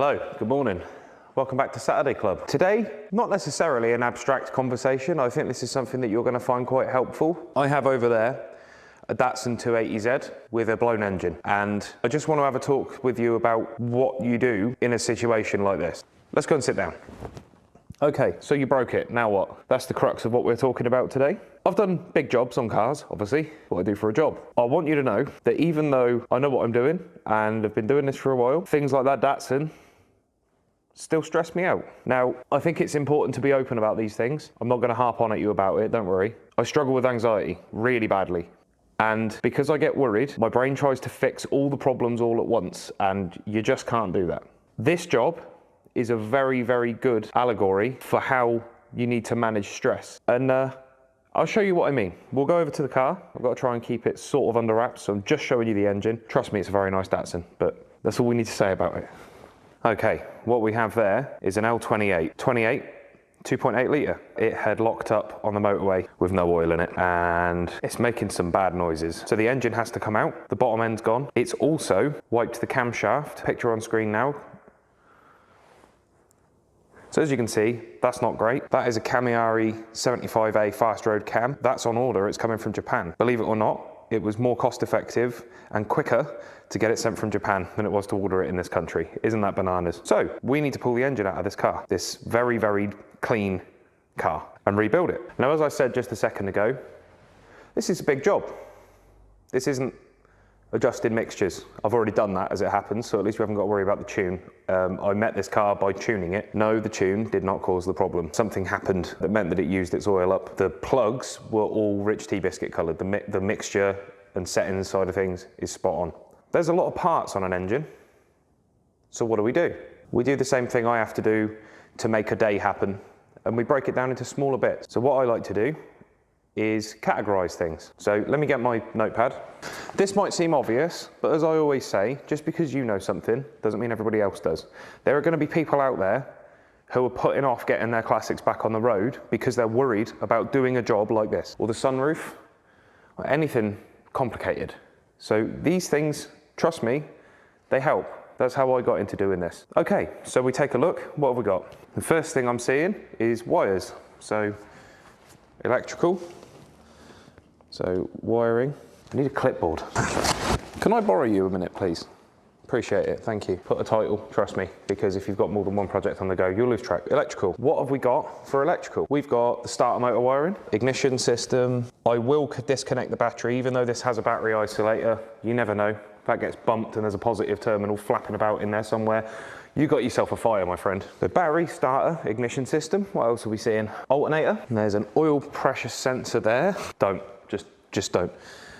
Hello, good morning. Welcome back to Saturday Club. Today, not necessarily an abstract conversation. I think this is something that you're going to find quite helpful. I have over there a Datsun 280Z with a blown engine, and I just want to have a talk with you about what you do in a situation like this. Let's go and sit down. Okay, so you broke it, now what? That's the crux of what we're talking about today. I've done big jobs on cars, obviously, what I do for a job. I want you to know that even though I know what I'm doing, and I've been doing this for a while, things like that Datsun still stress me out. Now, I think it's important to be open about these things. I'm not gonna harp on at you about it, don't worry. I struggle with anxiety really badly. And because I get worried, my brain tries to fix all the problems all at once, and you just can't do that. This job is a very, very good allegory for how you need to manage stress. And I'll show you what I mean. We'll go over to the car. I've got to try and keep it sort of under wraps, so I'm just showing you the engine. Trust me, it's a very nice Datsun, but that's all we need to say about it. Okay, what we have there is an L28. 2.8 litre. It had locked up on the motorway with no oil in it, and it's making some bad noises. So the engine has to come out. The bottom end's gone. It's also wiped the camshaft. Picture on screen now. So as you can see, that's not great. That is a Kamiari 75A fast road cam. That's on order, it's coming from Japan. Believe it or not, it was more cost effective and quicker to get it sent from Japan than it was to order it in this country. Isn't that bananas? So we need to pull the engine out of this car, this very, very clean car, and rebuild it. Now, as I said just a second ago, this is a big job. This isn't adjusting mixtures. I've already done that as it happens, so at least we haven't got to worry about the tune. I met this car by tuning it. No, the tune did not cause the problem. Something happened that meant that it used its oil up. The plugs were all rich tea biscuit coloured. The mixture and settings side of things is spot on. There's a lot of parts on an engine, so what do? We do the same thing I have to do to make a day happen, and we break it down into smaller bits. So what I like to do is categorize things. So let me get my notepad. This might seem obvious, but as I always say, just because you know something doesn't mean everybody else does. There are going to be people out there who are putting off getting their classics back on the road because they're worried about doing a job like this, or the sunroof, or anything complicated. So these things, trust me, they help. That's how I got into doing this. Okay, so we take a look. What have we got? The first thing I'm seeing is wires. So electrical. So wiring. I need a clipboard. Can I borrow you a minute, please? Appreciate it, thank you. Put a title, trust me, because if you've got more than one project on the go, you'll lose track. Electrical. What have we got for electrical? We've got the starter motor wiring, ignition system. I will disconnect the battery, even though this has a battery isolator. You never know. If that gets bumped and there's a positive terminal flapping about in there somewhere, you got yourself a fire, my friend. The battery, starter, ignition system. What else are we seeing? Alternator. And there's an oil pressure sensor there. Just don't.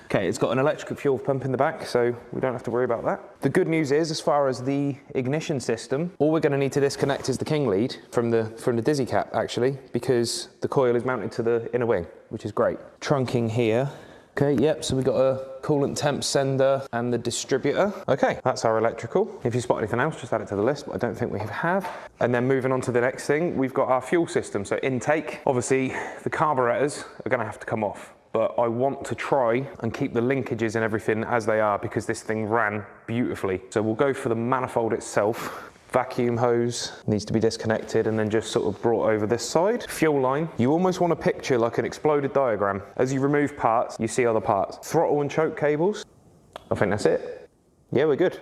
Okay, it's got an electric fuel pump in the back, so we don't have to worry about that. The good news is, as far as the ignition system, all we're going to need to disconnect is the king lead from the dizzy cap, actually, because the coil is mounted to the inner wing, which is great. Trunking here. Okay, yep, so we've got a coolant temp sender and the distributor. Okay, that's our electrical. If you spot anything else, just add it to the list, but I don't think we have. And then moving on to the next thing, we've got our fuel system, so intake. Obviously, the carburetors are gonna have to come off, but I want to try and keep the linkages and everything as they are because this thing ran beautifully. So we'll go for the manifold itself. Vacuum hose needs to be disconnected and then just sort of brought over this side. Fuel line, you almost want to picture like an exploded diagram. As you remove parts, you see other parts. Throttle and choke cables, I think that's it. Yeah, we're good.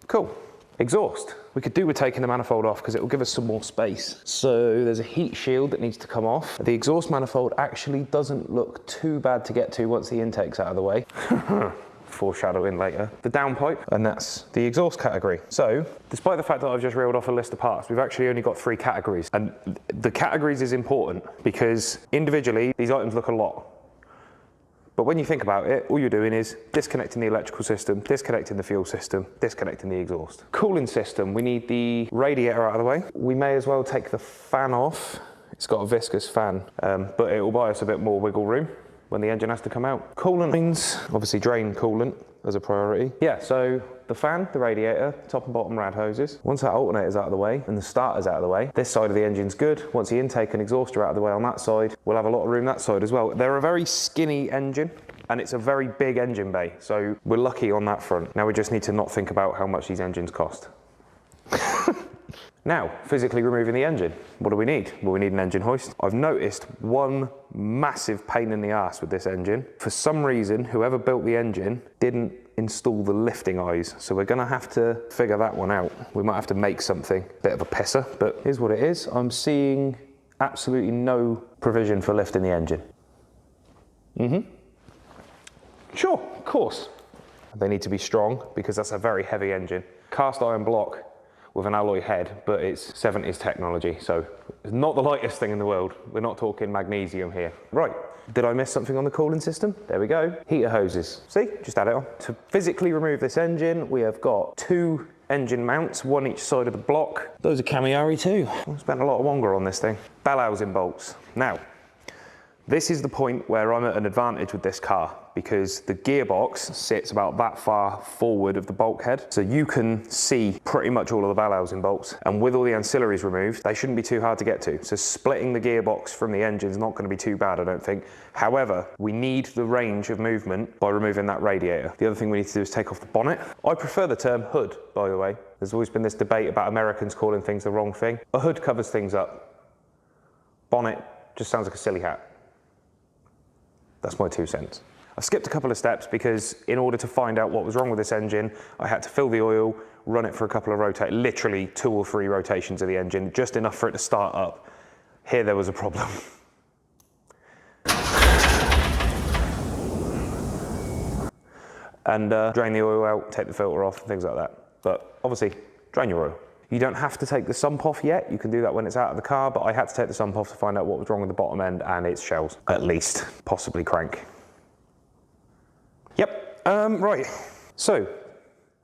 Cool. Exhaust. We could do with taking the manifold off because it will give us some more space. So there's a heat shield that needs to come off. The exhaust manifold actually doesn't look too bad to get to once the intake's out of the way. Foreshadowing later. The downpipe, and that's the exhaust category. So, despite the fact that I've just reeled off a list of parts, we've actually only got 3 categories. And the categories is important because individually, these items look a lot. But when you think about it, all you're doing is disconnecting the electrical system, disconnecting the fuel system, disconnecting the exhaust. Cooling system, we need the radiator out of the way. We may as well take the fan off. It's got a viscous fan, but it will buy us a bit more wiggle room when the engine has to come out. Coolant means, obviously drain coolant as a priority. Yeah, so the fan, the radiator, top and bottom rad hoses. Once that alternator's out of the way and the starter's out of the way, this side of the engine's good. Once the intake and exhaust are out of the way on that side, we'll have a lot of room that side as well. They're a very skinny engine and it's a very big engine bay, so we're lucky on that front. Now we just need to not think about how much these engines cost. Now, physically removing the engine. What do we need? Well, we need an engine hoist. I've noticed one massive pain in the ass with this engine. For some reason, whoever built the engine didn't install the lifting eyes. So we're gonna have to figure that one out. We might have to make something, bit of a pisser, but here's what it is. I'm seeing absolutely no provision for lifting the engine. Sure, of course. They need to be strong because that's a very heavy engine. Cast iron block with an alloy head, but it's 70s technology, so it's not the lightest thing in the world. We're not talking magnesium here. Right, did I miss something on the cooling system? There we go. Heater hoses. See, just add it on. To physically remove this engine, we have got 2 engine mounts, one each side of the block. Those are Kamiari too. I spent a lot of wonga on this thing. Bell housing bolts. Now, this is the point where I'm at an advantage with this car because the gearbox sits about that far forward of the bulkhead. So you can see pretty much all of the bell housing bolts. And with all the ancillaries removed, they shouldn't be too hard to get to. So splitting the gearbox from the engine is not going to be too bad, I don't think. However, we need the range of movement by removing that radiator. The other thing we need to do is take off the bonnet. I prefer the term hood, by the way. There's always been this debate about Americans calling things the wrong thing. A hood covers things up. Bonnet just sounds like a silly hat. That's my 2 cents. I skipped a couple of steps because in order to find out what was wrong with this engine, I had to fill the oil, run it for a couple of literally 2 or 3 rotations of the engine, just enough for it to start up. Here there was a problem. And drain the oil out, take the filter off, things like that. But obviously, drain your oil. You don't have to take the sump off yet. You can do that when it's out of the car, but I had to take the sump off to find out what was wrong with the bottom end, and it's shells, at least, possibly crank. Yep, right. So,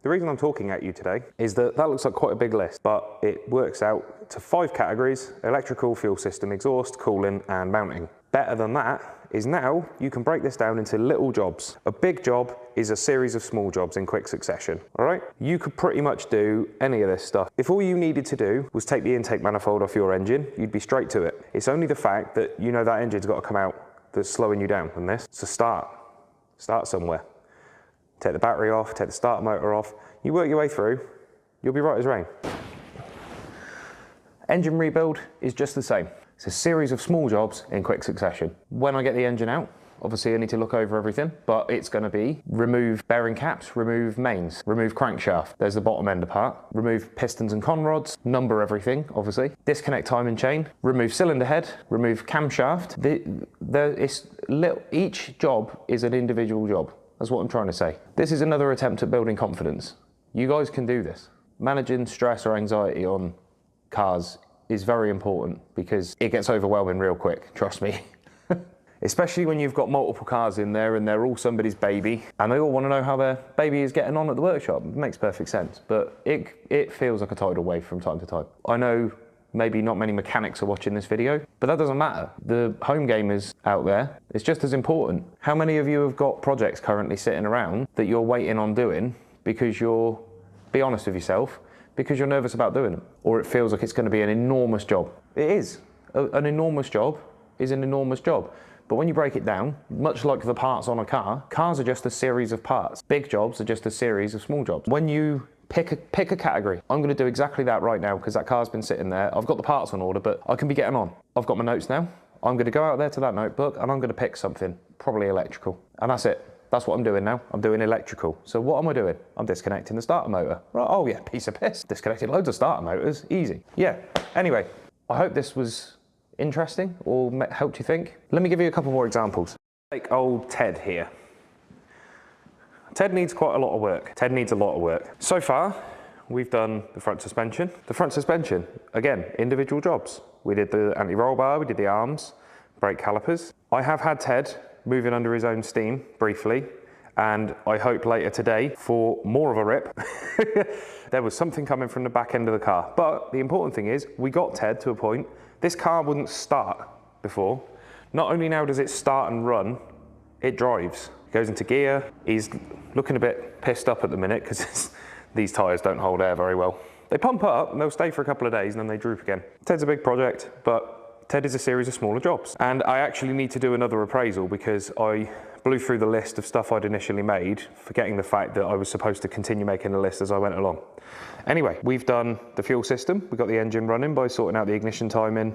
the reason I'm talking at you today is that looks like quite a big list, but it works out to 5 categories: electrical, fuel system, exhaust, cooling, and mounting. Better than that is now you can break this down into little jobs. A big job is a series of small jobs in quick succession, all right? You could pretty much do any of this stuff. If all you needed to do was take the intake manifold off your engine, you'd be straight to it. It's only the fact that you know that engine's got to come out that's slowing you down from this. So start somewhere. Take the battery off, take the starter motor off. You work your way through, you'll be right as rain. Engine rebuild is just the same. It's a series of small jobs in quick succession. When I get the engine out, obviously I need to look over everything, but it's going to be remove bearing caps, remove mains, remove crankshaft. There's the bottom end apart. Remove pistons and conrods, number everything, obviously. Disconnect timing chain, remove cylinder head, remove camshaft. Each job is an individual job. That's what I'm trying to say. This is another attempt at building confidence. You guys can do this. Managing stress or anxiety on cars is very important because it gets overwhelming real quick, trust me. Especially when you've got multiple cars in there and they're all somebody's baby and they all want to know how their baby is getting on at the workshop. It makes perfect sense, but it feels like a tidal wave from time to time. I know maybe not many mechanics are watching this video, but that doesn't matter. The home gamers out there, it's just as important. How many of you have got projects currently sitting around that you're waiting on doing because be honest with yourself, because you're nervous about doing them, or it feels like it's going to be an enormous job? It is. An enormous job is an enormous job. But when you break it down, much like the parts on a car, cars are just a series of parts. Big jobs are just a series of small jobs. When you pick a category, I'm going to do exactly that right now because that car's been sitting there. I've got the parts on order, but I can be getting on. I've got my notes now. I'm going to go out there to that notebook and I'm going to pick something, probably electrical. And that's it. That's what I'm doing now. I'm doing electrical. So what am I doing? I'm disconnecting the starter motor. Right, oh yeah, piece of piss. Disconnected loads of starter motors, easy. Yeah, anyway, I hope this was interesting or helped you think. Let me give you a couple more examples. Take old Ted here. Ted needs quite a lot of work. Ted needs a lot of work. So far, we've done the front suspension. The front suspension, again, individual jobs. We did the anti-roll bar, we did the arms, brake calipers. I have had Ted moving under his own steam briefly, and I hope later today for more of a rip. There was something coming from the back end of the car. But the important thing is we got Ted to a point. This car wouldn't start before. Not only now does it start and run, it drives. It goes into gear. He's looking a bit pissed up at the minute because these tyres don't hold air very well. They pump up and they'll stay for a couple of days and then they droop again. Ted's a big project, but TED is a series of smaller jobs. And I actually need to do another appraisal because I blew through the list of stuff I'd initially made, forgetting the fact that I was supposed to continue making the list as I went along. Anyway, we've done the fuel system. We've got the engine running by sorting out the ignition timing.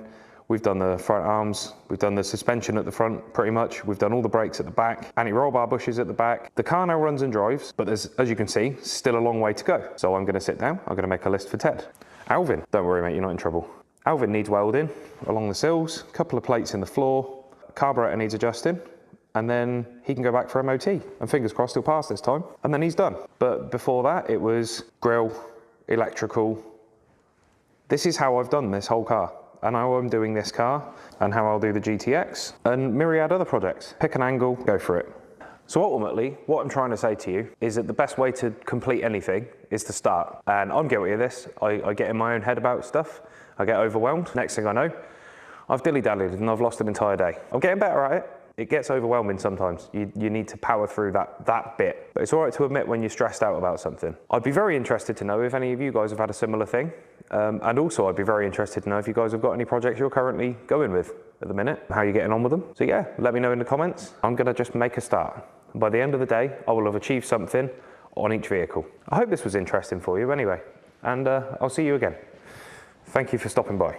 We've done the front arms, we've done the suspension at the front pretty much, we've done all the brakes at the back, anti-roll bar bushes at the back. The car now runs and drives, but there's, as you can see, still a long way to go. So I'm going to sit down, I'm going to make a list for Ted. Alvin, don't worry mate, you're not in trouble. Alvin needs welding along the sills, a couple of plates in the floor, carburetor needs adjusting, and then he can go back for MOT. And fingers crossed he'll pass this time, and then he's done. But before that, it was grille, electrical. This is how I've done this whole car. And how I'm doing this car, and how I'll do the GTX, and myriad other projects. Pick an angle, go for it. So ultimately, what I'm trying to say to you is that the best way to complete anything is to start. And I'm guilty of this. I get in my own head about stuff. I get overwhelmed. Next thing I know, I've dilly-dallied and I've lost an entire day. I'm getting better at it. It gets overwhelming sometimes. You need to power through that bit. But it's all right to admit when you're stressed out about something. I'd be very interested to know if any of you guys have had a similar thing. And also I'd be very interested to know if you guys have got any projects you're currently going with at the minute, how you're getting on with them. So yeah, let me know in the comments. I'm gonna just make a start. And by the end of the day, I will have achieved something on each vehicle. I hope this was interesting for you anyway. And I'll see you again. Thank you for stopping by.